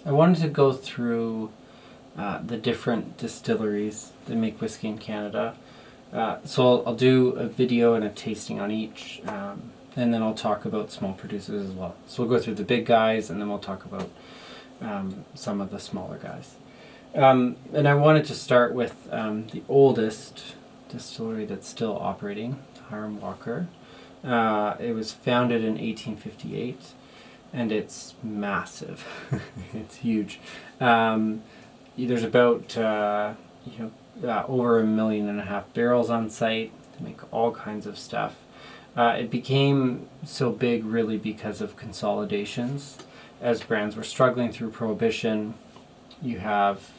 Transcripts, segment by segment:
I wanted to go through the different distilleries that make whiskey in Canada. So I'll do a video and a tasting on each, and then I'll talk about small producers as well. So we'll go through the big guys, and then we'll talk about some of the smaller guys. And I wanted to start with the oldest distillery that's still operating, Hiram Walker. It was founded in 1858, and it's massive. It's huge. There's about over 1.5 million barrels on site. They make all kinds of stuff. It became so big really because of consolidations. As brands were struggling through Prohibition, you have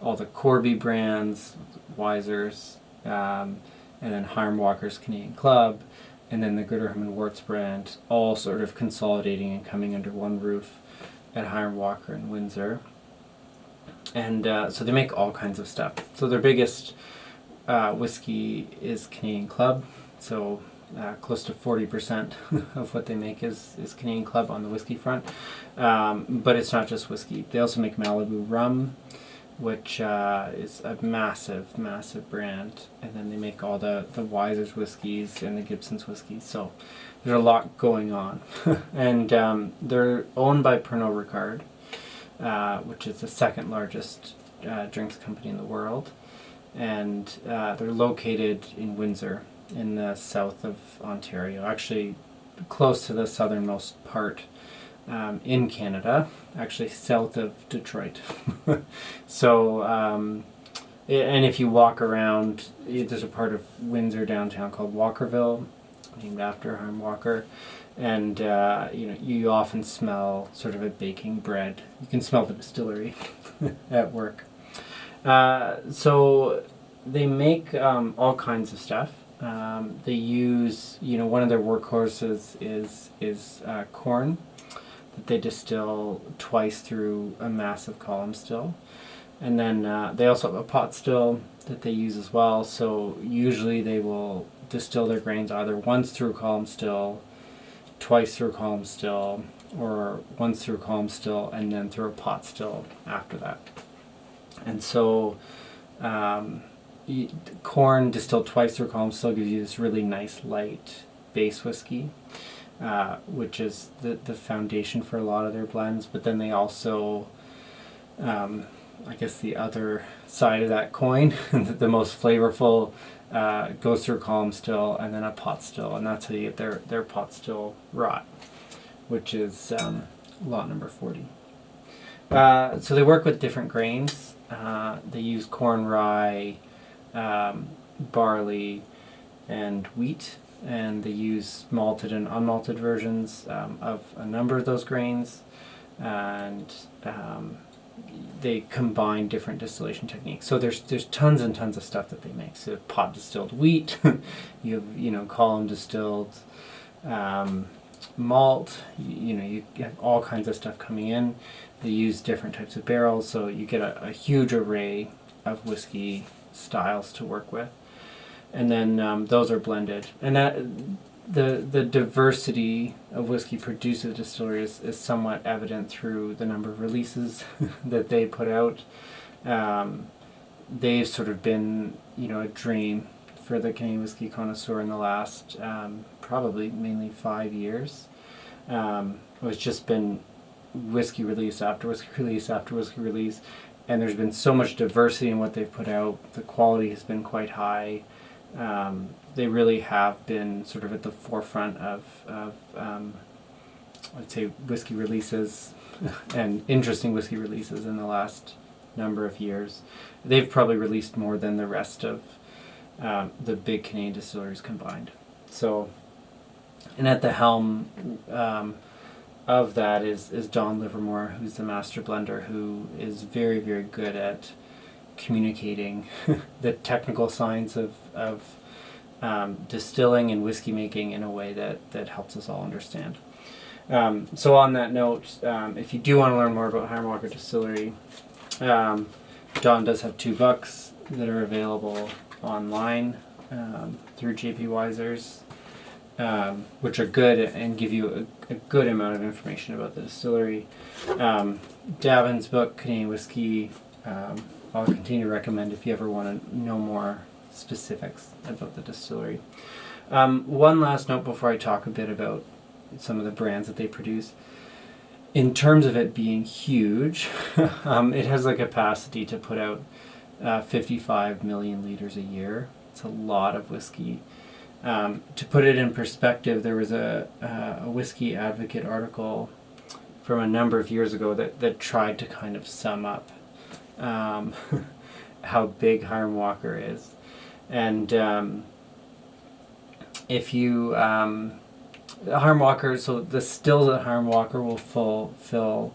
all the Corby brands, Wiser's, and then Hiram Walker's Canadian Club, and then the Gooderham and Worts brand, all sort of consolidating and coming under one roof at Hiram Walker in Windsor. And so they make all kinds of stuff. So their biggest whiskey is Canadian Club. So close to 40% of what they make is Canadian Club on the whiskey front. But it's not just whiskey. They also make Malibu rum, which is a massive, massive brand. And then they make all the Wiser's whiskeys and the Gibson's whiskeys. So there's a lot going on. And they're owned by Pernod Ricard, which is the second largest drinks company in the world. And they're located in Windsor, in the south of Ontario, actually close to the southernmost part in Canada, actually south of Detroit. So, and if you walk around, there's a part of Windsor downtown called Walkerville, named after Hiram Walker, and you often smell sort of a baking bread. You can smell the distillery at work. So they make all kinds of stuff. They use, one of their workhorses is corn that they distill twice through a massive column still. And then they also have a pot still that they use as well. So usually they will distill their grains either once through column still, twice through column still, or once through column still and then through a pot still after that. And so corn distilled twice through column still gives you this really nice light base whiskey, which is the foundation for a lot of their blends. But then they also, I guess the other side of that coin, the most flavorful, goes through column still and then a pot still, and that's how you get their pot still rot, which is lot number 40. So they work with different grains. They use corn, rye, barley, and wheat, and they use malted and unmalted versions of a number of those grains, and they combine different distillation techniques. So there's tons and tons of stuff that they make. So pot distilled wheat, you have column distilled malt. You have all kinds of stuff coming in. They use different types of barrels, so you get a huge array of whiskey styles to work with, and then those are blended. And that the diversity of whiskey produced at the distillery is somewhat evident through the number of releases that they put out. They've sort of been a dream for the Canadian whiskey connoisseur in the last probably mainly 5 years. It's just been whiskey release after whiskey release after whiskey release, and there's been so much diversity in what they've put out. The quality has been quite high. They really have been sort of at the forefront of I'd say whiskey releases and interesting whiskey releases in the last number of years. They've probably released more than the rest of the big Canadian distilleries combined. So, and at the helm of that is Don Livermore, who's the master blender, who is very, very good at communicating the technical science of distilling and whiskey making in a way that helps us all understand. So on that note, if you do want to learn more about Hiram Walker Distillery, Don does have 2 books that are available online through JP Wiser's. which are good and give you a good amount of information about the distillery. Davin's book, Canadian Whiskey, I'll continue to recommend if you ever want to know more specifics about the distillery. One last note before I talk a bit about some of the brands that they produce. In terms of it being huge, it has the capacity to put out 55 million liters a year. It's a lot of whiskey. To put it in perspective, there was a Whiskey Advocate article from a number of years ago that tried to kind of sum up how big Hiram Walker is. And if you Hiram Walker, so the stills at Hiram Walker will fill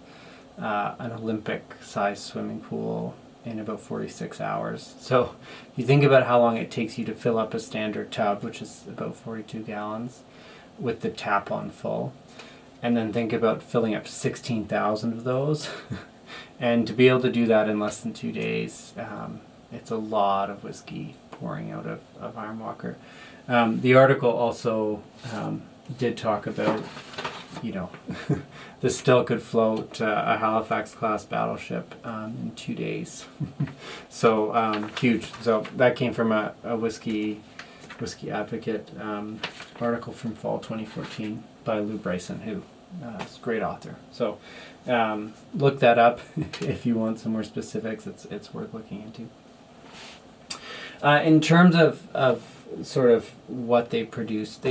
an Olympic-sized swimming pool in about 46 hours. So if you think about how long it takes you to fill up a standard tub, which is about 42 gallons, with the tap on full, and then think about filling up 16,000 of those, and to be able to do that in less than 2 days, it's a lot of whiskey pouring out of Hiram Walker. The article also did talk about, the still could float a Halifax class battleship in 2 days. So huge. So that came from a Whiskey Advocate article from fall 2014 by Lou Bryson, who is a great author. So look that up if you want some more specifics. It's worth looking into. In terms of sort of what they've produced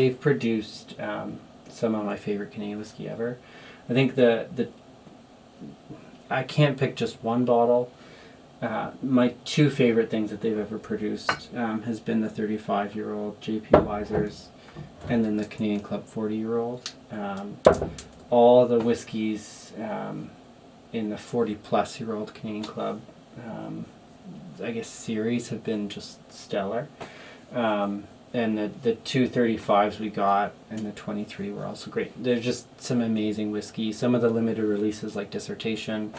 some of my favorite Canadian whiskey ever. I think I can't pick just one bottle. My two favorite things that they've ever produced has been the 35-year-old J.P. Wiser's and then the Canadian Club 40-year-old. All the whiskeys in the 40-plus-year-old Canadian Club, I guess, series have been just stellar. And the 235s we got and the 23 were also great. They're just some amazing whiskey. Some of the limited releases like Dissertation,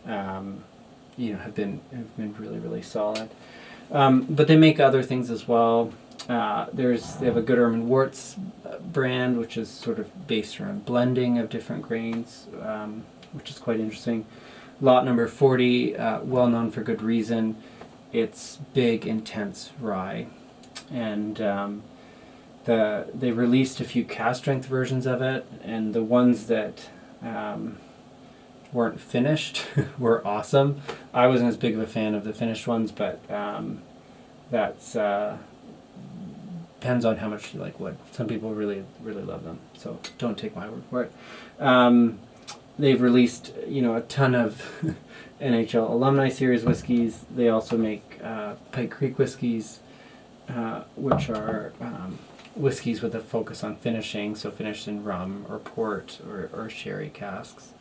have been really, really solid. But they make other things as well. They have a Good Worts brand, which is sort of based around blending of different grains, which is quite interesting. Lot number 40, well known for good reason. It's big, intense rye. And they released a few cast strength versions of it, and the ones that weren't finished were awesome. I wasn't as big of a fan of the finished ones, but that's depends on how much you like wood. Some people really, really love them, so don't take my word for it. They've released a ton of NHL Alumni Series whiskeys. They also make Pike Creek whiskeys, which are whiskeys with a focus on finishing, so finished in rum or port or sherry casks.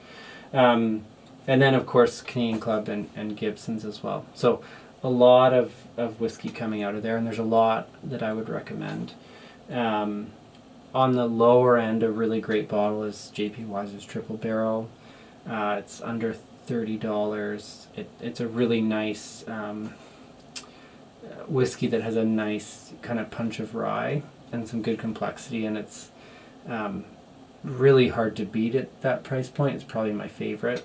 And then, of course, Canadian Club and Gibson's as well. So a lot of whiskey coming out of there, and there's a lot that I would recommend. On the lower end, a really great bottle is J.P. Wiser's Triple Barrel. It's under $30. It's a really nice whiskey that has a nice kind of punch of rye and some good complexity, and it's really hard to beat at that price point. It's probably my favorite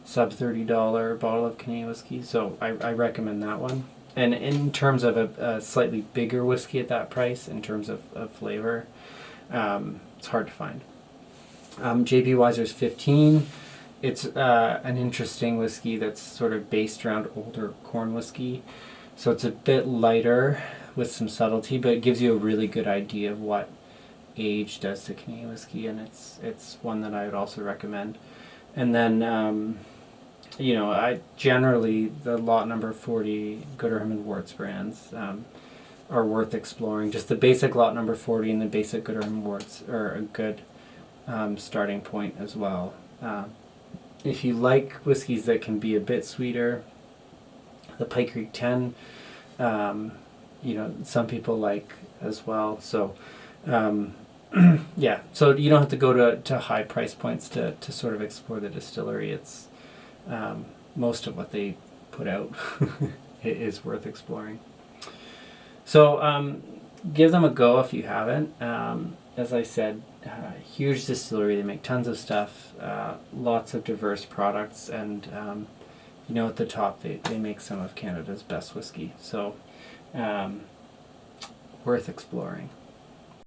sub $30 bottle of Canadian whiskey, so I recommend that one. And in terms of a slightly bigger whiskey at that price, in terms of flavor, it's hard to find. J.P. Wiser's 15. It's an interesting whiskey that's sort of based around older corn whiskey. So it's a bit lighter with some subtlety, but it gives you a really good idea of what age does to Canadian whiskey, and it's one that I would also recommend. And then, I generally, the lot number 40 Good Worts brands are worth exploring. Just the basic lot number 40 and the basic Good Worts are a good starting point as well. If you like whiskeys that can be a bit sweeter, the Pike Creek 10, some people like as well. So, so you don't have to go to high price points to sort of explore the distillery. It's most of what they put out is worth exploring. So give them a go if you haven't. as I said, huge distillery. They make tons of stuff, lots of diverse products, and at the top they make some of Canada's best whiskey. So worth exploring.